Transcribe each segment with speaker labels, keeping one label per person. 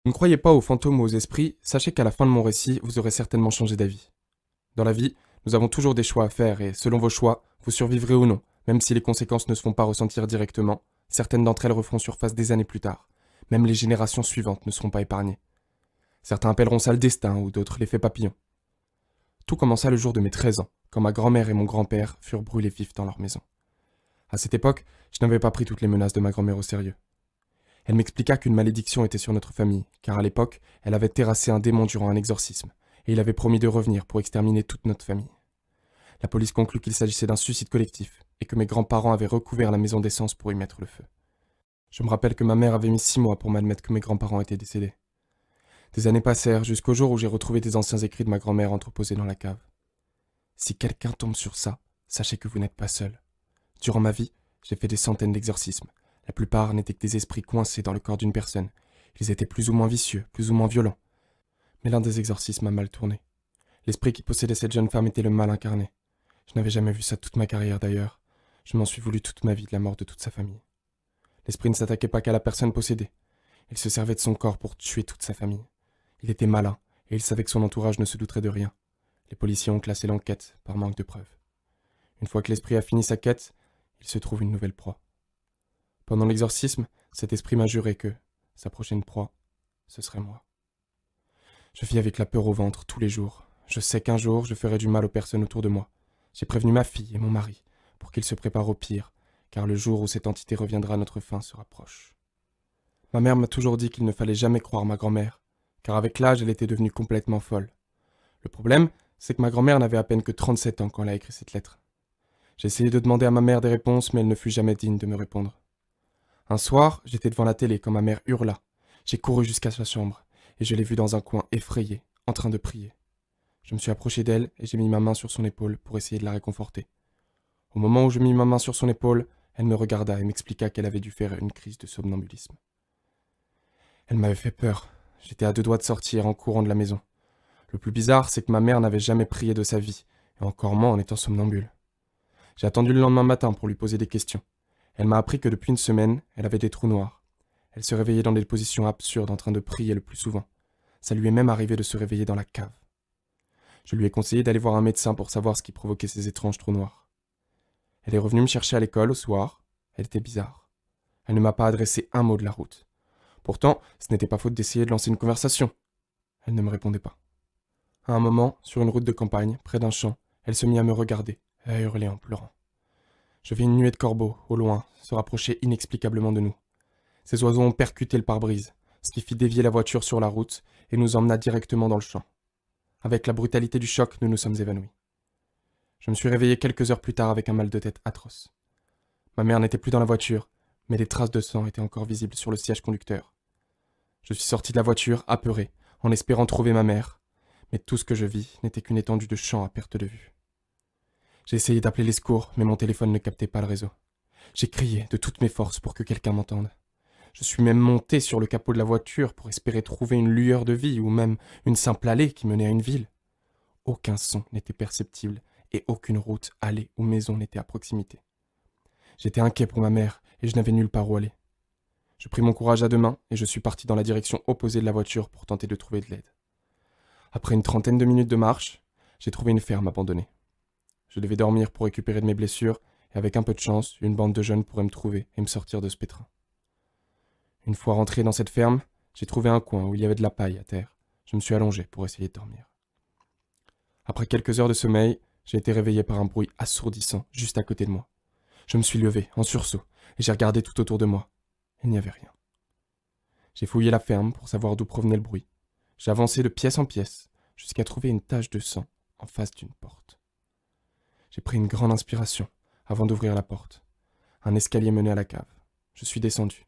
Speaker 1: Vous ne croyez pas aux fantômes ou aux esprits, sachez qu'à la fin de mon récit, vous aurez certainement changé d'avis. Dans la vie, nous avons toujours des choix à faire et, selon vos choix, vous survivrez ou non, même si les conséquences ne se font pas ressentir directement, certaines d'entre elles referont surface des années plus tard. Même les générations suivantes ne seront pas épargnées. Certains appelleront ça le destin ou d'autres l'effet papillon. Tout commença le jour de mes 13 ans, quand ma grand-mère et mon grand-père furent brûlés vifs dans leur maison. À cette époque, je n'avais pas pris toutes les menaces de ma grand-mère au sérieux. Elle m'expliqua qu'une malédiction était sur notre famille, car à l'époque, elle avait terrassé un démon durant un exorcisme, et il avait promis de revenir pour exterminer toute notre famille. La police conclut qu'il s'agissait d'un suicide collectif, et que mes grands-parents avaient recouvert la maison d'essence pour y mettre le feu. Je me rappelle que ma mère avait mis 6 mois pour m'admettre que mes grands-parents étaient décédés. Des années passèrent jusqu'au jour où j'ai retrouvé des anciens écrits de ma grand-mère entreposés dans la cave. Si quelqu'un tombe sur ça, sachez que vous n'êtes pas seul. Durant ma vie, j'ai fait des centaines d'exorcismes. La plupart n'étaient que des esprits coincés dans le corps d'une personne. Ils étaient plus ou moins vicieux, plus ou moins violents. Mais l'un des exorcismes a mal tourné. L'esprit qui possédait cette jeune femme était le mal incarné. Je n'avais jamais vu ça toute ma carrière d'ailleurs. Je m'en suis voulu toute ma vie de la mort de toute sa famille. L'esprit ne s'attaquait pas qu'à la personne possédée. Il se servait de son corps pour tuer toute sa famille. Il était malin, et il savait que son entourage ne se douterait de rien. Les policiers ont classé l'enquête par manque de preuves. Une fois que l'esprit a fini sa quête, il se trouve une nouvelle proie. Pendant l'exorcisme, cet esprit m'a juré que sa prochaine proie, ce serait moi. Je vis avec la peur au ventre tous les jours. Je sais qu'un jour, je ferai du mal aux personnes autour de moi. J'ai prévenu ma fille et mon mari pour qu'ils se préparent au pire, car le jour où cette entité reviendra à notre fin se rapproche. Ma mère m'a toujours dit qu'il ne fallait jamais croire ma grand-mère, car avec l'âge, elle était devenue complètement folle. Le problème, c'est que ma grand-mère n'avait à peine que 37 ans quand elle a écrit cette lettre. J'ai essayé de demander à ma mère des réponses, mais elle ne fut jamais digne de me répondre. Un soir, j'étais devant la télé quand ma mère hurla. J'ai couru jusqu'à sa chambre, et je l'ai vue dans un coin effrayé, en train de prier. Je me suis approché d'elle et j'ai mis ma main sur son épaule pour essayer de la réconforter. Au moment où je mis ma main sur son épaule, elle me regarda et m'expliqua qu'elle avait dû faire une crise de somnambulisme. Elle m'avait fait peur. J'étais à 2 doigts de sortir en courant de la maison. Le plus bizarre, c'est que ma mère n'avait jamais prié de sa vie, et encore moins en étant somnambule. J'ai attendu le lendemain matin pour lui poser des questions. Elle m'a appris que depuis une semaine, elle avait des trous noirs. Elle se réveillait dans des positions absurdes en train de prier le plus souvent. Ça lui est même arrivé de se réveiller dans la cave. Je lui ai conseillé d'aller voir un médecin pour savoir ce qui provoquait ces étranges trous noirs. Elle est revenue me chercher à l'école au soir. Elle était bizarre. Elle ne m'a pas adressé un mot de la route. Pourtant, ce n'était pas faute d'essayer de lancer une conversation. Elle ne me répondait pas. À un moment, sur une route de campagne, près d'un champ, elle se mit à me regarder et à hurler en pleurant. Je vis une nuée de corbeaux, au loin, se rapprocher inexplicablement de nous. Ces oiseaux ont percuté le pare-brise, ce qui fit dévier la voiture sur la route et nous emmena directement dans le champ. Avec la brutalité du choc, nous nous sommes évanouis. Je me suis réveillé quelques heures plus tard avec un mal de tête atroce. Ma mère n'était plus dans la voiture, mais des traces de sang étaient encore visibles sur le siège conducteur. Je suis sorti de la voiture, apeuré, en espérant trouver ma mère, mais tout ce que je vis n'était qu'une étendue de champs à perte de vue. J'ai essayé d'appeler les secours, mais mon téléphone ne captait pas le réseau. J'ai crié de toutes mes forces pour que quelqu'un m'entende. Je suis même monté sur le capot de la voiture pour espérer trouver une lueur de vie ou même une simple allée qui menait à une ville. Aucun son n'était perceptible et aucune route, allée ou maison n'était à proximité. J'étais inquiet pour ma mère et je n'avais nulle part où aller. Je pris mon courage à deux mains et je suis parti dans la direction opposée de la voiture pour tenter de trouver de l'aide. Après une trentaine de minutes de marche, j'ai trouvé une ferme abandonnée. Je devais dormir pour récupérer de mes blessures et avec un peu de chance, une bande de jeunes pourrait me trouver et me sortir de ce pétrin. Une fois rentré dans cette ferme, j'ai trouvé un coin où il y avait de la paille à terre. Je me suis allongé pour essayer de dormir. Après quelques heures de sommeil, j'ai été réveillé par un bruit assourdissant juste à côté de moi. Je me suis levé, en sursaut, et j'ai regardé tout autour de moi. Il n'y avait rien. J'ai fouillé la ferme pour savoir d'où provenait le bruit. J'ai avancé de pièce en pièce, jusqu'à trouver une tache de sang en face d'une porte. J'ai pris une grande inspiration avant d'ouvrir la porte. Un escalier menait à la cave. Je suis descendu.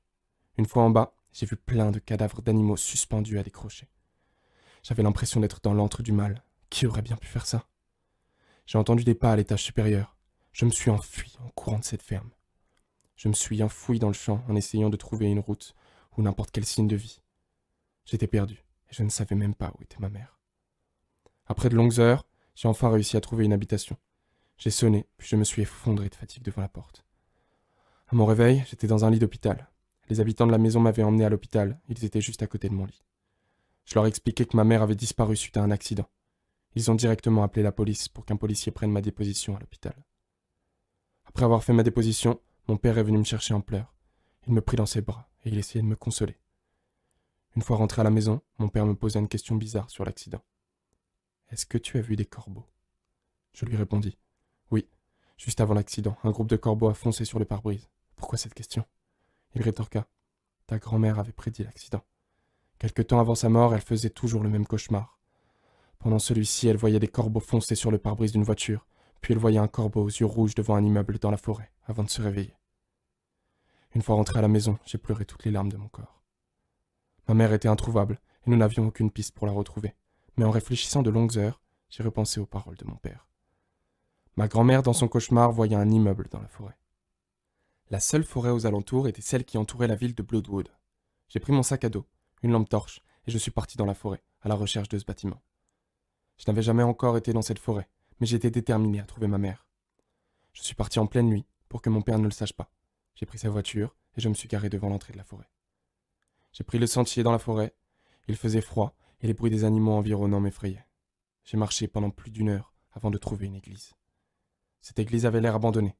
Speaker 1: Une fois en bas, j'ai vu plein de cadavres d'animaux suspendus à des crochets. J'avais l'impression d'être dans l'antre du mal. Qui aurait bien pu faire ça? J'ai entendu des pas à l'étage supérieur. Je me suis enfui en courant de cette ferme. Je me suis enfoui dans le champ en essayant de trouver une route ou n'importe quel signe de vie. J'étais perdu et je ne savais même pas où était ma mère. Après de longues heures, j'ai enfin réussi à trouver une habitation. J'ai sonné, puis je me suis effondré de fatigue devant la porte. À mon réveil, j'étais dans un lit d'hôpital. Les habitants de la maison m'avaient emmené à l'hôpital, ils étaient juste à côté de mon lit. Je leur ai expliqué que ma mère avait disparu suite à un accident. Ils ont directement appelé la police pour qu'un policier prenne ma déposition à l'hôpital. Après avoir fait ma déposition, mon père est venu me chercher en pleurs. Il me prit dans ses bras et il essayait de me consoler. Une fois rentré à la maison, mon père me posa une question bizarre sur l'accident. « Est-ce que tu as vu des corbeaux ?» Je lui répondis. « Oui, juste avant l'accident, un groupe de corbeaux a foncé sur le pare-brise. Pourquoi cette question ?» Il rétorqua. « Ta grand-mère avait prédit l'accident. Quelque temps avant sa mort, elle faisait toujours le même cauchemar. Pendant celui-ci, elle voyait des corbeaux foncer sur le pare-brise d'une voiture, puis elle voyait un corbeau aux yeux rouges devant un immeuble dans la forêt, avant de se réveiller. Une fois rentré à la maison, j'ai pleuré toutes les larmes de mon corps. Ma mère était introuvable, et nous n'avions aucune piste pour la retrouver. Mais en réfléchissant de longues heures, j'ai repensé aux paroles de mon père. Ma grand-mère, dans son cauchemar, voyait un immeuble dans la forêt. La seule forêt aux alentours était celle qui entourait la ville de Bloodwood. J'ai pris mon sac à dos, une lampe torche, et je suis parti dans la forêt, à la recherche de ce bâtiment. Je n'avais jamais encore été dans cette forêt, mais j'étais déterminé à trouver ma mère. Je suis parti en pleine nuit, pour que mon père ne le sache pas. J'ai pris sa voiture, et je me suis garé devant l'entrée de la forêt. J'ai pris le sentier dans la forêt. Il faisait froid, et les bruits des animaux environnants m'effrayaient. J'ai marché pendant plus d'1 heure avant de trouver une église. Cette église avait l'air abandonnée.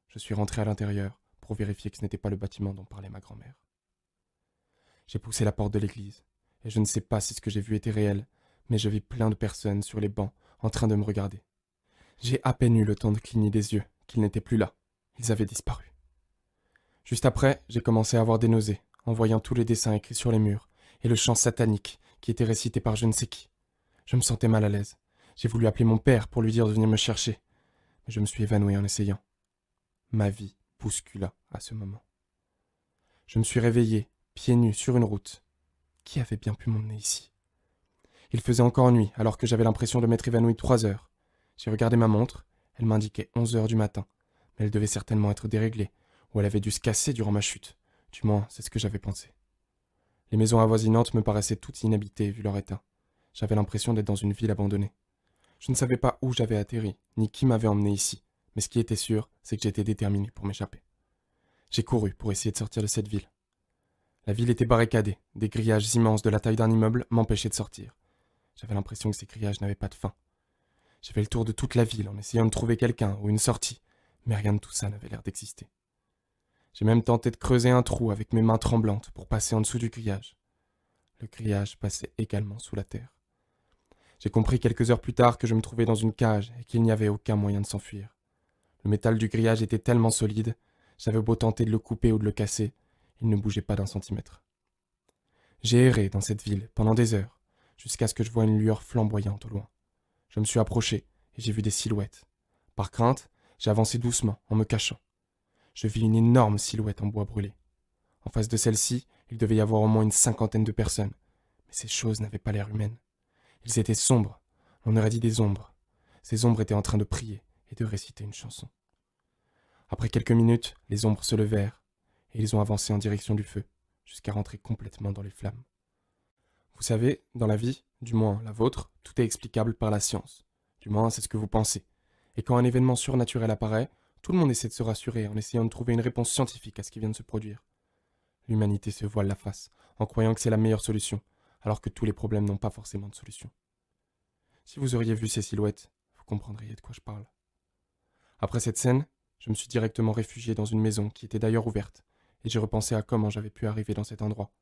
Speaker 1: Je suis rentré à l'intérieur pour vérifier que ce n'était pas le bâtiment dont parlait ma grand-mère. J'ai poussé la porte de l'église, et je ne sais pas si ce que j'ai vu était réel, mais je vis plein de personnes sur les bancs en train de me regarder. J'ai à peine eu le temps de cligner des yeux qu'ils n'étaient plus là. Ils avaient disparu. Juste après, j'ai commencé à avoir des nausées, en voyant tous les dessins écrits sur les murs, et le chant satanique qui était récité par je ne sais qui. Je me sentais mal à l'aise. J'ai voulu appeler mon père pour lui dire de venir me chercher, mais je me suis évanoui en essayant. Ma vie bouscula à ce moment. Je me suis réveillé, pieds nus, sur une route. Qui avait bien pu m'emmener ici ? Il faisait encore nuit, alors que j'avais l'impression de m'être évanoui 3 heures. J'ai regardé ma montre, elle m'indiquait 11 heures du matin, mais elle devait certainement être déréglée, ou elle avait dû se casser durant ma chute. Du moins, c'est ce que j'avais pensé. Les maisons avoisinantes me paraissaient toutes inhabitées vu leur état. J'avais l'impression d'être dans une ville abandonnée. Je ne savais pas où j'avais atterri, ni qui m'avait emmené ici, mais ce qui était sûr, c'est que j'étais déterminé pour m'échapper. J'ai couru pour essayer de sortir de cette ville. La ville était barricadée, des grillages immenses de la taille d'un immeuble m'empêchaient de sortir. J'avais l'impression que ces grillages n'avaient pas de fin. J'ai fait le tour de toute la ville en essayant de trouver quelqu'un ou une sortie, mais rien de tout ça n'avait l'air d'exister. J'ai même tenté de creuser un trou avec mes mains tremblantes pour passer en dessous du grillage. Le grillage passait également sous la terre. J'ai compris quelques heures plus tard que je me trouvais dans une cage et qu'il n'y avait aucun moyen de s'enfuir. Le métal du grillage était tellement solide, j'avais beau tenter de le couper ou de le casser, il ne bougeait pas d'1 centimètre. J'ai erré dans cette ville pendant des heures, jusqu'à ce que je voie une lueur flamboyante au loin. Je me suis approché et j'ai vu des silhouettes. Par crainte, j'ai avancé doucement en me cachant. Je vis une énorme silhouette en bois brûlé. En face de celle-ci, il devait y avoir au moins une 50aine de personnes, mais ces choses n'avaient pas l'air humaines. Ils étaient sombres, on aurait dit des ombres. Ces ombres étaient en train de prier et de réciter une chanson. Après quelques minutes, les ombres se levèrent et ils ont avancé en direction du feu, jusqu'à rentrer complètement dans les flammes. Vous savez, dans la vie, du moins la vôtre, tout est explicable par la science. Du moins, c'est ce que vous pensez. Et quand un événement surnaturel apparaît, tout le monde essaie de se rassurer en essayant de trouver une réponse scientifique à ce qui vient de se produire. L'humanité se voile la face, en croyant que c'est la meilleure solution, alors que tous les problèmes n'ont pas forcément de solution. Si vous auriez vu ces silhouettes, vous comprendriez de quoi je parle. Après cette scène, je me suis directement réfugié dans une maison qui était d'ailleurs ouverte, et j'ai repensé à comment j'avais pu arriver dans cet endroit.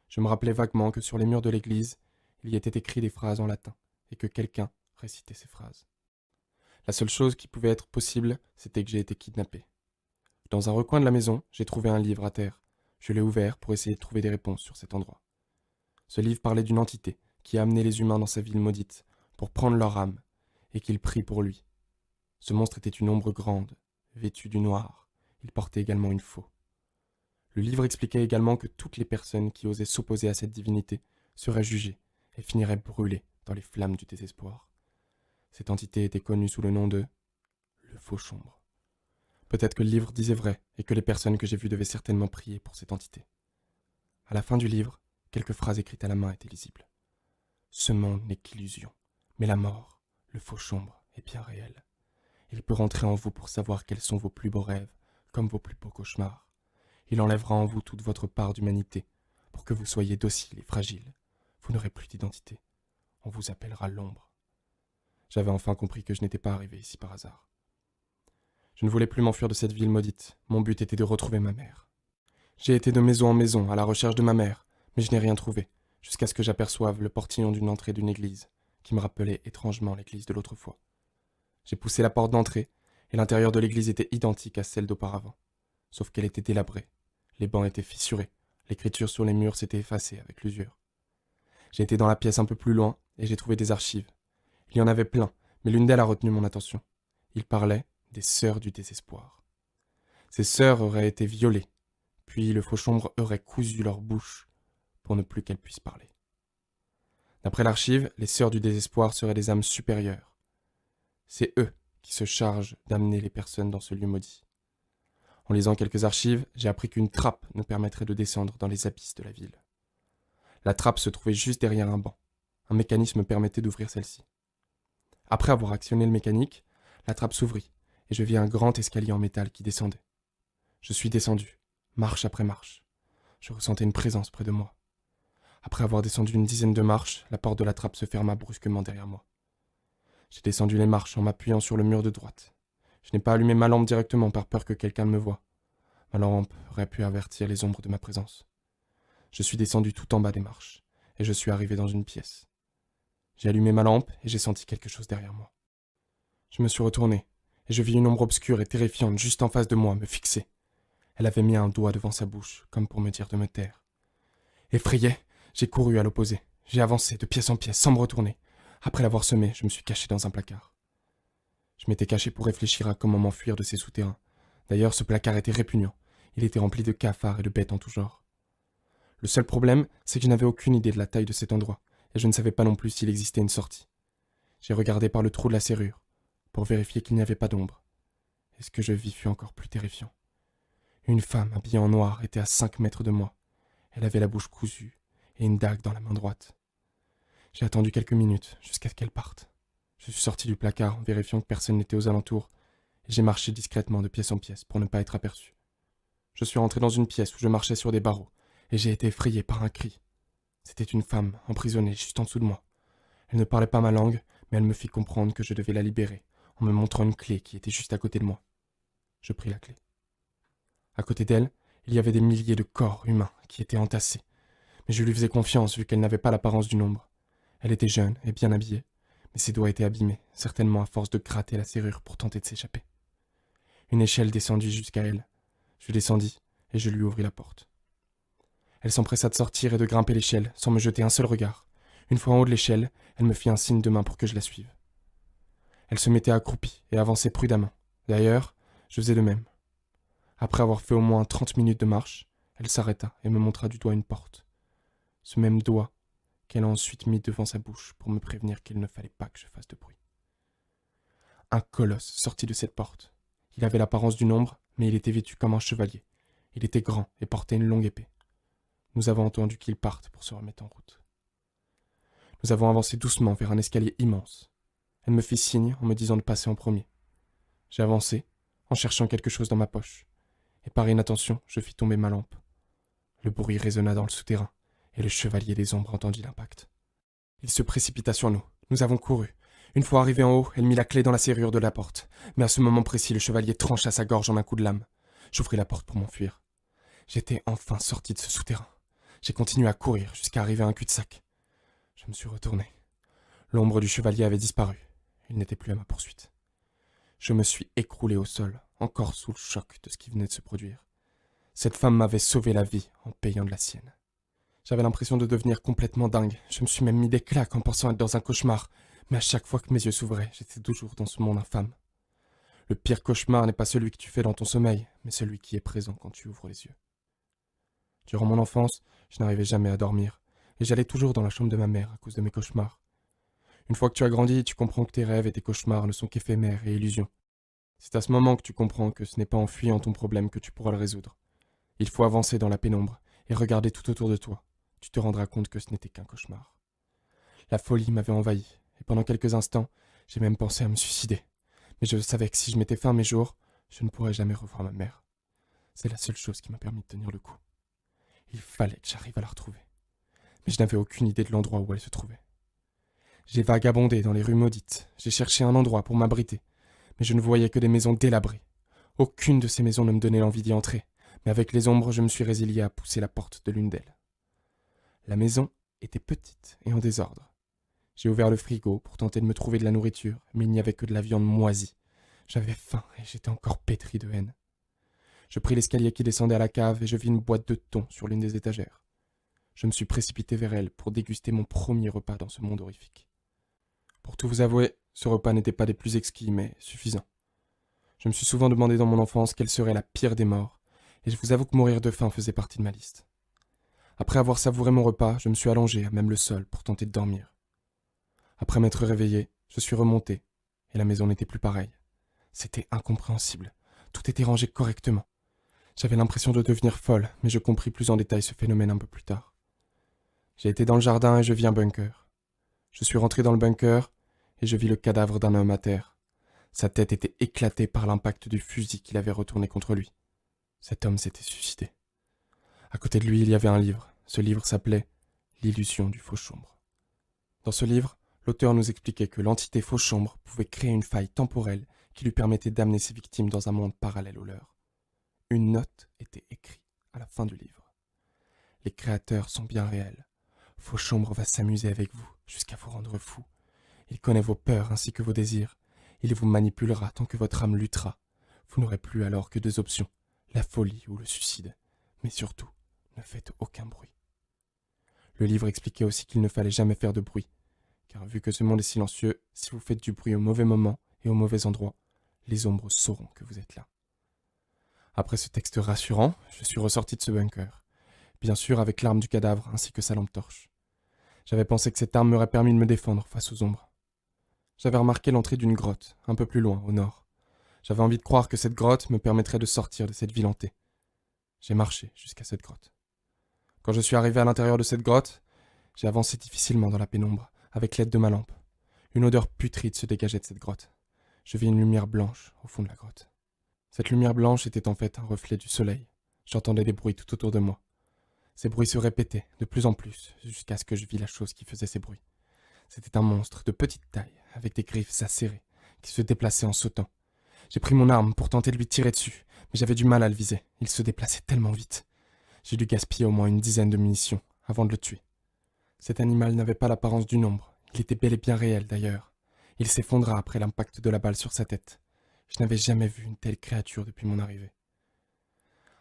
Speaker 1: Je me rappelais vaguement que sur les murs de l'église, il y était écrit des phrases en latin, et que quelqu'un récitait ces phrases. La seule chose qui pouvait être possible, c'était que j'ai été kidnappé. Dans un recoin de la maison, j'ai trouvé un livre à terre. Je l'ai ouvert pour essayer de trouver des réponses sur cet endroit. Ce livre parlait d'une entité qui a amené les humains dans sa ville maudite pour prendre leur âme, et qu'ils prient pour lui. Ce monstre était une ombre grande, vêtue du noir. Il portait également une faux. Le livre expliquait également que toutes les personnes qui osaient s'opposer à cette divinité seraient jugées et finiraient brûlées dans les flammes du désespoir. Cette entité était connue sous le nom de le Fauchombre. Peut-être que le livre disait vrai et que les personnes que j'ai vues devaient certainement prier pour cette entité. À la fin du livre, quelques phrases écrites à la main étaient lisibles. Ce monde n'est qu'illusion, mais la mort, le Fauchombre, est bien réel. Il peut rentrer en vous pour savoir quels sont vos plus beaux rêves, comme vos plus beaux cauchemars. Il enlèvera en vous toute votre part d'humanité, pour que vous soyez docile et fragile. Vous n'aurez plus d'identité. On vous appellera l'ombre. J'avais enfin compris que je n'étais pas arrivé ici par hasard. Je ne voulais plus m'enfuir de cette ville maudite. Mon but était de retrouver ma mère. J'ai été de maison en maison à la recherche de ma mère, mais je n'ai rien trouvé, jusqu'à ce que j'aperçoive le portillon d'une entrée d'une église, qui me rappelait étrangement l'église de l'autre fois. J'ai poussé la porte d'entrée, et l'intérieur de l'église était identique à celle d'auparavant, sauf qu'elle était délabrée. Les bancs étaient fissurés, l'écriture sur les murs s'était effacée avec l'usure. J'ai été dans la pièce un peu plus loin, et j'ai trouvé des archives. Il y en avait plein, mais l'une d'elles a retenu mon attention. Il parlait des sœurs du désespoir. Ces sœurs auraient été violées, puis le fauchombre aurait cousu leur bouche pour ne plus qu'elles puissent parler. D'après l'archive, les sœurs du désespoir seraient des âmes supérieures. C'est eux qui se chargent d'amener les personnes dans ce lieu maudit. En lisant quelques archives, j'ai appris qu'une trappe nous permettrait de descendre dans les abysses de la ville. La trappe se trouvait juste derrière un banc. Un mécanisme permettait d'ouvrir celle-ci. Après avoir actionné le mécanique, la trappe s'ouvrit et je vis un grand escalier en métal qui descendait. Je suis descendu, marche après marche. Je ressentais une présence près de moi. Après avoir descendu une dizaine de marches, la porte de la trappe se ferma brusquement derrière moi. J'ai descendu les marches en m'appuyant sur le mur de droite. Je n'ai pas allumé ma lampe directement par peur que quelqu'un ne me voie. Ma lampe aurait pu avertir les ombres de ma présence. Je suis descendu tout en bas des marches, et je suis arrivé dans une pièce. J'ai allumé ma lampe et j'ai senti quelque chose derrière moi. Je me suis retourné, et je vis une ombre obscure et terrifiante juste en face de moi me fixer. Elle avait mis un doigt devant sa bouche, comme pour me dire de me taire. Effrayé, j'ai couru à l'opposé. J'ai avancé de pièce en pièce sans me retourner. Après l'avoir semé, je me suis caché dans un placard. Je m'étais caché pour réfléchir à comment m'enfuir de ces souterrains. D'ailleurs, ce placard était répugnant. Il était rempli de cafards et de bêtes en tout genre. Le seul problème, c'est que je n'avais aucune idée de la taille de cet endroit, et je ne savais pas non plus s'il existait une sortie. J'ai regardé par le trou de la serrure, pour vérifier qu'il n'y avait pas d'ombre. Et ce que je vis fut encore plus terrifiant. Une femme habillée en noir était à 5 mètres de moi. Elle avait la bouche cousue et une dague dans la main droite. J'ai attendu quelques minutes jusqu'à ce qu'elle parte. Je suis sorti du placard en vérifiant que personne n'était aux alentours et j'ai marché discrètement de pièce en pièce pour ne pas être aperçu. Je suis rentré dans une pièce où je marchais sur des barreaux et j'ai été effrayé par un cri. C'était une femme emprisonnée juste en dessous de moi. Elle ne parlait pas ma langue, mais elle me fit comprendre que je devais la libérer en me montrant une clé qui était juste à côté de moi. Je pris la clé. À côté d'elle, il y avait des milliers de corps humains qui étaient entassés, mais je lui faisais confiance vu qu'elle n'avait pas l'apparence d'une ombre. Elle était jeune et bien habillée, mais ses doigts étaient abîmés, certainement à force de gratter la serrure pour tenter de s'échapper. Une échelle descendit jusqu'à elle. Je descendis et je lui ouvris la porte. Elle s'empressa de sortir et de grimper l'échelle sans me jeter un seul regard. Une fois en haut de l'échelle, elle me fit un signe de main pour que je la suive. Elle se mettait accroupie et avançait prudemment. D'ailleurs, je faisais de même. Après avoir fait au moins 30 minutes de marche, elle s'arrêta et me montra du doigt une porte. Ce même doigt qu'elle a ensuite mis devant sa bouche pour me prévenir qu'il ne fallait pas que je fasse de bruit. Un colosse sortit de cette porte. Il avait l'apparence d'une ombre, mais il était vêtu comme un chevalier. Il était grand et portait une longue épée. Nous avons entendu qu'il parte pour se remettre en route. Nous avons avancé doucement vers un escalier immense. Elle me fit signe en me disant de passer en premier. J'ai avancé, en cherchant quelque chose dans ma poche, et par inattention, je fis tomber ma lampe. Le bruit résonna dans le souterrain, et le chevalier des ombres entendit l'impact. Il se précipita sur nous. Nous avons couru. Une fois arrivé en haut, elle mit la clé dans la serrure de la porte. Mais à ce moment précis, le chevalier trancha sa gorge en un coup de lame. J'ouvris la porte pour m'enfuir. J'étais enfin sorti de ce souterrain. J'ai continué à courir jusqu'à arriver à un cul-de-sac. Je me suis retourné. L'ombre du chevalier avait disparu. Il n'était plus à ma poursuite. Je me suis écroulé au sol, encore sous le choc de ce qui venait de se produire. Cette femme m'avait sauvé la vie en payant de la sienne. J'avais l'impression de devenir complètement dingue. Je me suis même mis des claques en pensant être dans un cauchemar. Mais à chaque fois que mes yeux s'ouvraient, j'étais toujours dans ce monde infâme. Le pire cauchemar n'est pas celui que tu fais dans ton sommeil, mais celui qui est présent quand tu ouvres les yeux. Durant mon enfance, je n'arrivais jamais à dormir, et j'allais toujours dans la chambre de ma mère à cause de mes cauchemars. Une fois que tu as grandi, tu comprends que tes rêves et tes cauchemars ne sont qu'éphémères et illusions. C'est à ce moment que tu comprends que ce n'est pas en fuyant ton problème que tu pourras le résoudre. Il faut avancer dans la pénombre et regarder tout autour de toi. Tu te rendras compte que ce n'était qu'un cauchemar. La folie m'avait envahi, et pendant quelques instants, j'ai même pensé à me suicider. Mais je savais que si je mettais fin à mes jours, je ne pourrais jamais revoir ma mère. C'est la seule chose qui m'a permis de tenir le coup. Il fallait que j'arrive à la retrouver. mais je n'avais aucune idée de l'endroit où elle se trouvait. J'ai vagabondé dans les rues maudites, j'ai cherché un endroit pour m'abriter, mais je ne voyais que des maisons délabrées. Aucune de ces maisons ne me donnait l'envie d'y entrer, mais avec les ombres, je me suis résilié à pousser la porte de l'une d'elles. La maison était petite et en désordre. J'ai ouvert le frigo pour tenter de me trouver de la nourriture, mais il n'y avait que de la viande moisie. J'avais faim et j'étais encore pétri de haine. Je pris l'escalier qui descendait à la cave et je vis une boîte de thon sur l'une des étagères. Je me suis précipité vers elle pour déguster mon premier repas dans ce monde horrifique. Pour tout vous avouer, ce repas n'était pas des plus exquis, mais suffisant. Je me suis souvent demandé dans mon enfance quelle serait la pire des morts, et je vous avoue que mourir de faim faisait partie de ma liste. Après avoir savouré mon repas, je me suis allongé à même le sol pour tenter de dormir. Après m'être réveillé, je suis remonté, et la maison n'était plus pareille. C'était incompréhensible. Tout était rangé correctement. J'avais l'impression de devenir folle, mais je compris plus en détail ce phénomène un peu plus tard. J'ai été dans le jardin et je vis un bunker. Je suis rentré dans le bunker et je vis le cadavre d'un homme à terre. Sa tête était éclatée par l'impact du fusil qu'il avait retourné contre lui. Cet homme s'était suicidé. À côté de lui, il y avait un livre. Ce livre s'appelait « L'illusion du Fauchombre ». Dans ce livre, l'auteur nous expliquait que l'entité Fauchombre pouvait créer une faille temporelle qui lui permettait d'amener ses victimes dans un monde parallèle au leur. Une note était écrite à la fin du livre. Les créateurs sont bien réels. Fauchombre va s'amuser avec vous jusqu'à vous rendre fou. Il connaît vos peurs ainsi que vos désirs. Il vous manipulera tant que votre âme luttera. Vous n'aurez plus alors que deux options, la folie ou le suicide. Mais surtout, ne faites aucun bruit. Le livre expliquait aussi qu'il ne fallait jamais faire de bruit, car vu que ce monde est silencieux, si vous faites du bruit au mauvais moment et au mauvais endroit, les ombres sauront que vous êtes là. Après ce texte rassurant, je suis ressorti de ce bunker, bien sûr avec l'arme du cadavre ainsi que sa lampe torche. J'avais pensé que cette arme m'aurait permis de me défendre face aux ombres. J'avais remarqué l'entrée d'une grotte, un peu plus loin, au nord. J'avais envie de croire que cette grotte me permettrait de sortir de cette ville hantée. J'ai marché jusqu'à cette grotte. Quand je suis arrivé à l'intérieur de cette grotte, j'ai avancé difficilement dans la pénombre, avec l'aide de ma lampe. Une odeur putride se dégageait de cette grotte. Je vis une lumière blanche au fond de la grotte. Cette lumière blanche était en fait un reflet du soleil. J'entendais des bruits tout autour de moi. Ces bruits se répétaient de plus en plus, jusqu'à ce que je vis la chose qui faisait ces bruits. C'était un monstre de petite taille, avec des griffes acérées, qui se déplaçait en sautant. J'ai pris mon arme pour tenter de lui tirer dessus, mais j'avais du mal à le viser. Il se déplaçait tellement vite. J'ai dû gaspiller au moins une dizaine de munitions avant de le tuer. Cet animal n'avait pas l'apparence d'une ombre. Il était bel et bien réel d'ailleurs. Il s'effondra après l'impact de la balle sur sa tête. Je n'avais jamais vu une telle créature depuis mon arrivée.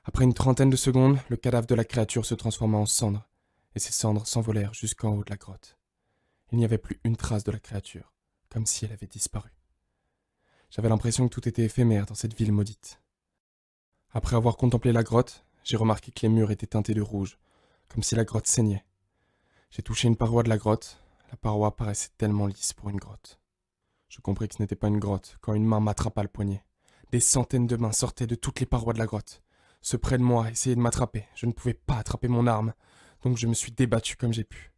Speaker 1: Après une trentaine de secondes, le cadavre de la créature se transforma en cendres, et ces cendres s'envolèrent jusqu'en haut de la grotte. Il n'y avait plus une trace de la créature, comme si elle avait disparu. J'avais l'impression que tout était éphémère dans cette ville maudite. Après avoir contemplé la grotte, j'ai remarqué que les murs étaient teintés de rouge, comme si la grotte saignait. J'ai touché une paroi de la grotte. La paroi paraissait tellement lisse pour une grotte. Je compris que ce n'était pas une grotte quand une main m'attrapa le poignet. Des centaines de mains sortaient de toutes les parois de la grotte. Ceux près de moi essayaient de m'attraper. Je ne pouvais pas attraper mon arme, donc je me suis débattu comme j'ai pu.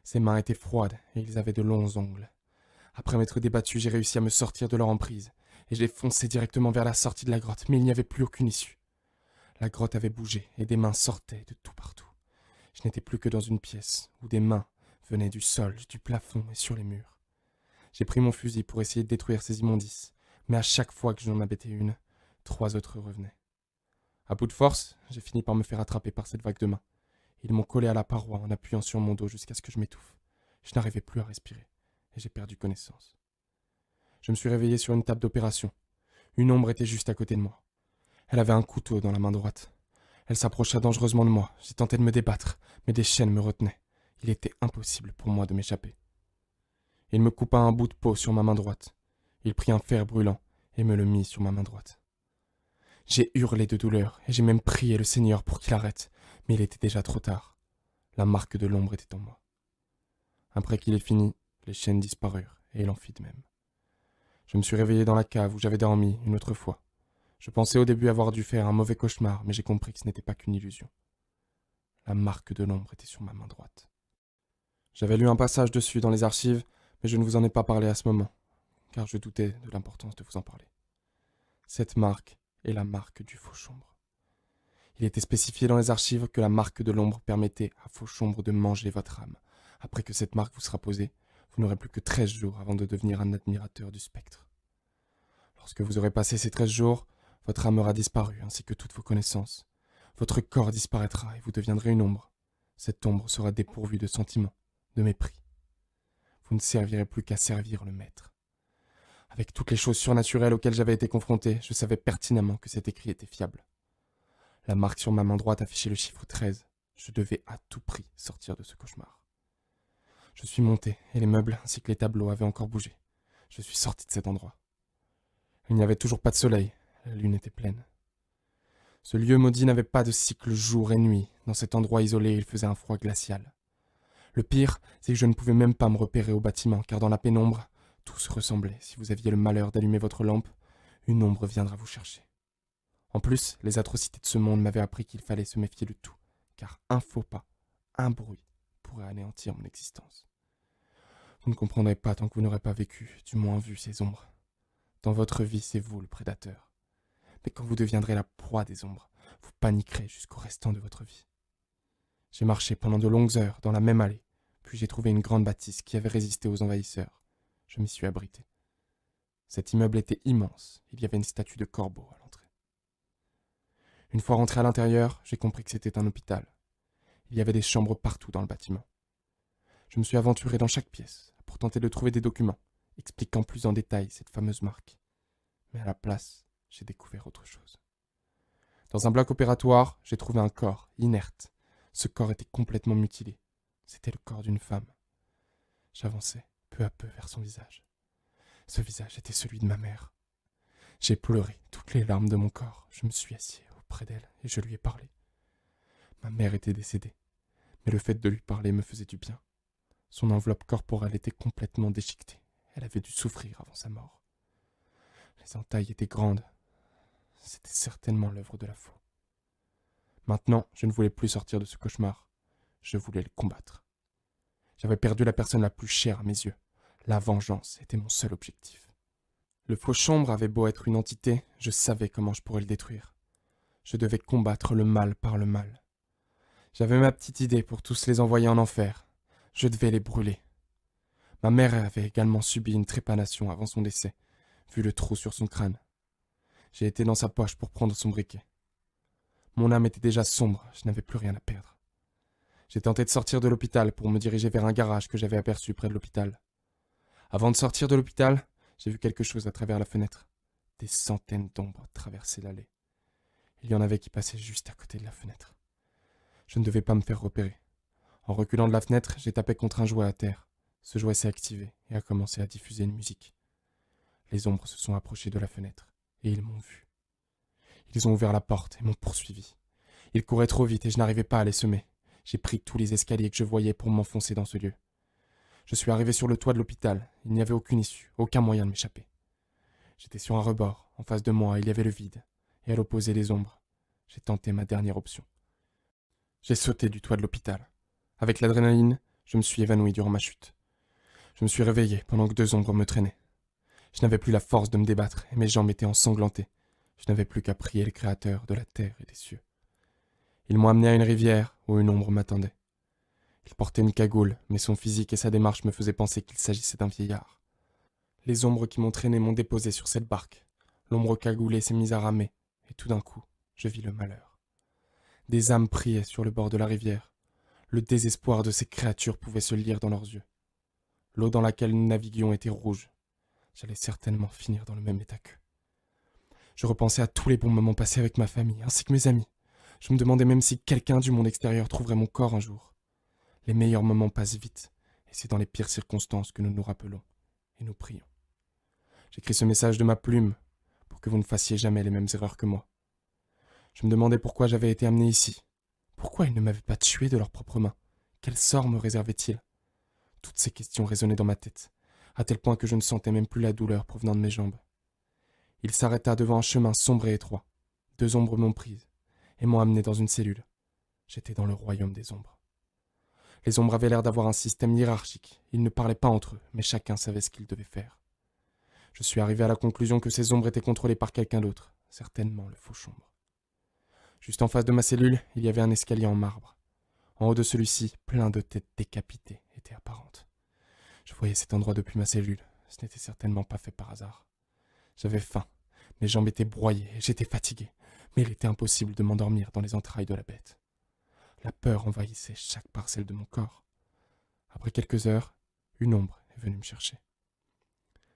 Speaker 1: Ces mains étaient froides et ils avaient de longs ongles. Après m'être débattu, j'ai réussi à me sortir de leur emprise, et j'ai foncé directement vers la sortie de la grotte, mais il n'y avait plus aucune issue. La grotte avait bougé et des mains sortaient de tout partout. Je n'étais plus que dans une pièce où des mains venaient du sol, du plafond et sur les murs. J'ai pris mon fusil pour essayer de détruire ces immondices, mais à chaque fois que j'en abattais une, 3 autres revenaient. À bout de force, j'ai fini par me faire attraper par cette vague de mains. Ils m'ont collé à la paroi en appuyant sur mon dos jusqu'à ce que je m'étouffe. Je n'arrivais plus à respirer, et j'ai perdu connaissance. Je me suis réveillé sur une table d'opération. Une ombre était juste à côté de moi. Elle avait un couteau dans la main droite. Elle s'approcha dangereusement de moi. J'ai tenté de me débattre, mais des chaînes me retenaient. Il était impossible pour moi de m'échapper. Il me coupa un bout de peau sur ma main droite. Il prit un fer brûlant et me le mit sur ma main droite. J'ai hurlé de douleur et j'ai même prié le Seigneur pour qu'il arrête, mais il était déjà trop tard. La marque de l'ombre était en moi. Après qu'il ait fini, les chaînes disparurent et il en fit de même. Je me suis réveillé dans la cave où j'avais dormi une autre fois. Je pensais au début avoir dû faire un mauvais cauchemar, mais j'ai compris que ce n'était pas qu'une illusion. La marque de l'ombre était sur ma main droite. J'avais lu un passage dessus dans les archives, mais je ne vous en ai pas parlé à ce moment, car je doutais de l'importance de vous en parler. Cette marque est la marque du Fauchombre. Il était spécifié dans les archives que la marque de l'ombre permettait à Fauchombre de manger votre âme. Après que cette marque vous sera posée, vous n'aurez plus que 13 jours avant de devenir un admirateur du spectre. Lorsque vous aurez passé ces 13 jours, votre âme aura disparu, ainsi que toutes vos connaissances. Votre corps disparaîtra et vous deviendrez une ombre. Cette ombre sera dépourvue de sentiments, de mépris. Vous ne servirez plus qu'à servir le maître. Avec toutes les choses surnaturelles auxquelles j'avais été confronté, je savais pertinemment que cet écrit était fiable. La marque sur ma main droite affichait le chiffre 13. Je devais à tout prix sortir de ce cauchemar. Je suis monté, et les meubles ainsi que les tableaux avaient encore bougé. Je suis sorti de cet endroit. Il n'y avait toujours pas de soleil, la lune était pleine. Ce lieu maudit n'avait pas de cycle jour et nuit. Dans cet endroit isolé, il faisait un froid glacial. Le pire, c'est que je ne pouvais même pas me repérer au bâtiment, car dans la pénombre, tout se ressemblait. Si vous aviez le malheur d'allumer votre lampe, une ombre viendra vous chercher. En plus, les atrocités de ce monde m'avaient appris qu'il fallait se méfier de tout, car un faux pas, un bruit, pourrait anéantir mon existence. Vous ne comprendrez pas tant que vous n'aurez pas vécu, du moins vu ces ombres. Dans votre vie, c'est vous le prédateur. Mais quand vous deviendrez la proie des ombres, vous paniquerez jusqu'au restant de votre vie. J'ai marché pendant de longues heures dans la même allée, puis j'ai trouvé une grande bâtisse qui avait résisté aux envahisseurs. Je m'y suis abrité. Cet immeuble était immense, il y avait une statue de corbeau à l'entrée. Une fois rentré à l'intérieur, j'ai compris que c'était un hôpital. Il y avait des chambres partout dans le bâtiment. Je me suis aventuré dans chaque pièce pour tenter de trouver des documents, expliquant plus en détail cette fameuse marque. Mais à la place, j'ai découvert autre chose. Dans un bloc opératoire, j'ai trouvé un corps, inerte. Ce corps était complètement mutilé. C'était le corps d'une femme. J'avançais, peu à peu, vers son visage. Ce visage était celui de ma mère. J'ai pleuré toutes les larmes de mon corps. Je me suis assis auprès d'elle et je lui ai parlé. Ma mère était décédée, mais le fait de lui parler me faisait du bien. Son enveloppe corporelle était complètement déchiquetée. Elle avait dû souffrir avant sa mort. Les entailles étaient grandes. C'était certainement l'œuvre de la faux. Maintenant, je ne voulais plus sortir de ce cauchemar. Je voulais le combattre. J'avais perdu la personne la plus chère à mes yeux. La vengeance était mon seul objectif. Le Fauchombre avait beau être une entité, je savais comment je pourrais le détruire. Je devais combattre le mal par le mal. J'avais ma petite idée pour tous les envoyer en enfer. Je devais les brûler. Ma mère avait également subi une trépanation avant son décès, vu le trou sur son crâne. J'ai été dans sa poche pour prendre son briquet. Mon âme était déjà sombre, je n'avais plus rien à perdre. J'ai tenté de sortir de l'hôpital pour me diriger vers un garage que j'avais aperçu près de l'hôpital. Avant de sortir de l'hôpital, j'ai vu quelque chose à travers la fenêtre. Des centaines d'ombres traversaient l'allée. Il y en avait qui passaient juste à côté de la fenêtre. Je ne devais pas me faire repérer. En reculant de la fenêtre, j'ai tapé contre un jouet à terre. Ce jouet s'est activé et a commencé à diffuser une musique. Les ombres se sont approchées de la fenêtre et ils m'ont vu. Ils ont ouvert la porte et m'ont poursuivi. Ils couraient trop vite et je n'arrivais pas à les semer. J'ai pris tous les escaliers que je voyais pour m'enfoncer dans ce lieu. Je suis arrivé sur le toit de l'hôpital. Il n'y avait aucune issue, aucun moyen de m'échapper. J'étais sur un rebord. En face de moi, il y avait le vide. Et à l'opposé, les ombres. J'ai tenté ma dernière option. J'ai sauté du toit de l'hôpital. Avec l'adrénaline, je me suis évanoui durant ma chute. Je me suis réveillé pendant que 2 ombres me traînaient. Je n'avais plus la force de me débattre et mes jambes étaient ensanglantées. Je n'avais plus qu'à prier le Créateur de la terre et des cieux. Ils m'ont amené à une rivière où une ombre m'attendait. Il portait une cagoule, mais son physique et sa démarche me faisaient penser qu'il s'agissait d'un vieillard. Les ombres qui m'ont traîné m'ont déposé sur cette barque. L'ombre cagoulée s'est mise à ramer, et tout d'un coup, je vis le malheur. Des âmes priaient sur le bord de la rivière. Le désespoir de ces créatures pouvait se lire dans leurs yeux. L'eau dans laquelle nous naviguions était rouge. J'allais certainement finir dans le même état qu'eux. Je repensais à tous les bons moments passés avec ma famille, ainsi que mes amis. Je me demandais même si quelqu'un du monde extérieur trouverait mon corps un jour. Les meilleurs moments passent vite, et c'est dans les pires circonstances que nous nous rappelons, et nous prions. J'écris ce message de ma plume, pour que vous ne fassiez jamais les mêmes erreurs que moi. Je me demandais pourquoi j'avais été amené ici. Pourquoi ils ne m'avaient pas tué de leurs propres mains? Quel sort me réservaient-ils? Toutes ces questions résonnaient dans ma tête, à tel point que je ne sentais même plus la douleur provenant de mes jambes. Il s'arrêta devant un chemin sombre et étroit. 2 ombres m'ont prise, et m'ont amené dans une cellule. J'étais dans le royaume des ombres. Les ombres avaient l'air d'avoir un système hiérarchique. Ils ne parlaient pas entre eux, mais chacun savait ce qu'il devait faire. Je suis arrivé à la conclusion que ces ombres étaient contrôlées par quelqu'un d'autre, certainement le Fauchombre. Juste en face de ma cellule, il y avait un escalier en marbre. En haut de celui-ci, plein de têtes décapitées étaient apparentes. Je voyais cet endroit depuis ma cellule. Ce n'était certainement pas fait par hasard. J'avais faim. Mes jambes étaient broyées et j'étais fatigué. Mais il était impossible de m'endormir dans les entrailles de la bête. La peur envahissait chaque parcelle de mon corps. Après quelques heures, une ombre est venue me chercher.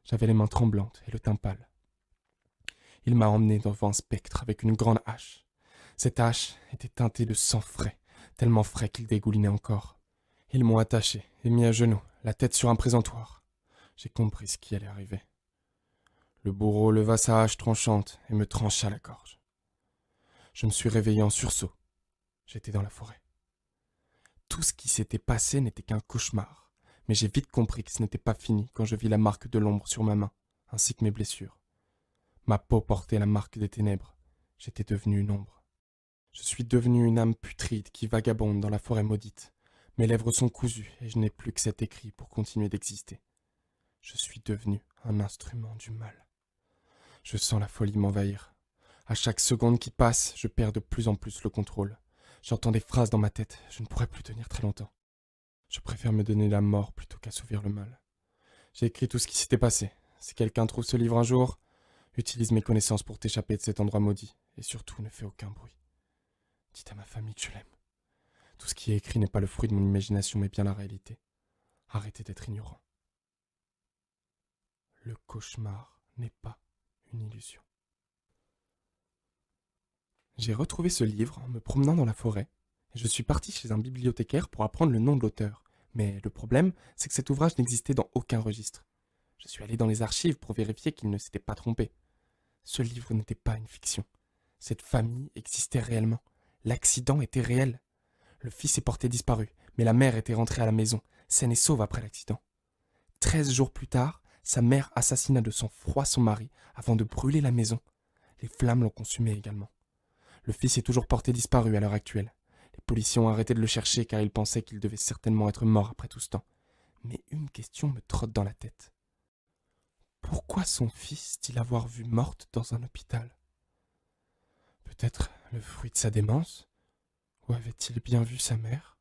Speaker 1: J'avais les mains tremblantes et le teint pâle. Il m'a emmené devant un spectre avec une grande hache. Cette hache était teintée de sang frais, tellement frais qu'il dégoulinait encore. Ils m'ont attaché et mis à genoux, la tête sur un présentoir. J'ai compris ce qui allait arriver. Le bourreau leva sa hache tranchante et me trancha la gorge. Je me suis réveillé en sursaut. J'étais dans la forêt. Tout ce qui s'était passé n'était qu'un cauchemar, mais j'ai vite compris que ce n'était pas fini quand je vis la marque de l'ombre sur ma main, ainsi que mes blessures. Ma peau portait la marque des ténèbres. J'étais devenu une ombre. Je suis devenu une âme putride qui vagabonde dans la forêt maudite. Mes lèvres sont cousues et je n'ai plus que cet écrit pour continuer d'exister. Je suis devenu un instrument du mal. Je sens la folie m'envahir. À chaque seconde qui passe, je perds de plus en plus le contrôle. J'entends des phrases dans ma tête, je ne pourrai plus tenir très longtemps. Je préfère me donner la mort plutôt qu'assouvir le mal. J'ai écrit tout ce qui s'était passé. Si quelqu'un trouve ce livre un jour, utilise mes connaissances pour t'échapper de cet endroit maudit, et surtout ne fais aucun bruit. Dites à ma famille que je l'aime. Tout ce qui est écrit n'est pas le fruit de mon imagination, mais bien la réalité. Arrêtez d'être ignorant. Le cauchemar n'est pas une illusion. J'ai retrouvé ce livre en me promenant dans la forêt, et je suis parti chez un bibliothécaire pour apprendre le nom de l'auteur. Mais le problème, c'est que cet ouvrage n'existait dans aucun registre. Je suis allé dans les archives pour vérifier qu'il ne s'était pas trompé. Ce livre n'était pas une fiction. Cette famille existait réellement. L'accident était réel. Le fils est porté disparu, mais la mère était rentrée à la maison, saine et sauve après l'accident. 13 jours plus tard, sa mère assassina de sang-froid son mari avant de brûler la maison. Les flammes l'ont consumé également. Le fils est toujours porté disparu à l'heure actuelle. Les policiers ont arrêté de le chercher car ils pensaient qu'il devait certainement être mort après tout ce temps. Mais une question me trotte dans la tête. Pourquoi son fils dit l'avoir vue morte dans un hôpital? Peut-être le fruit de sa démence? Ou avait-il bien vu sa mère?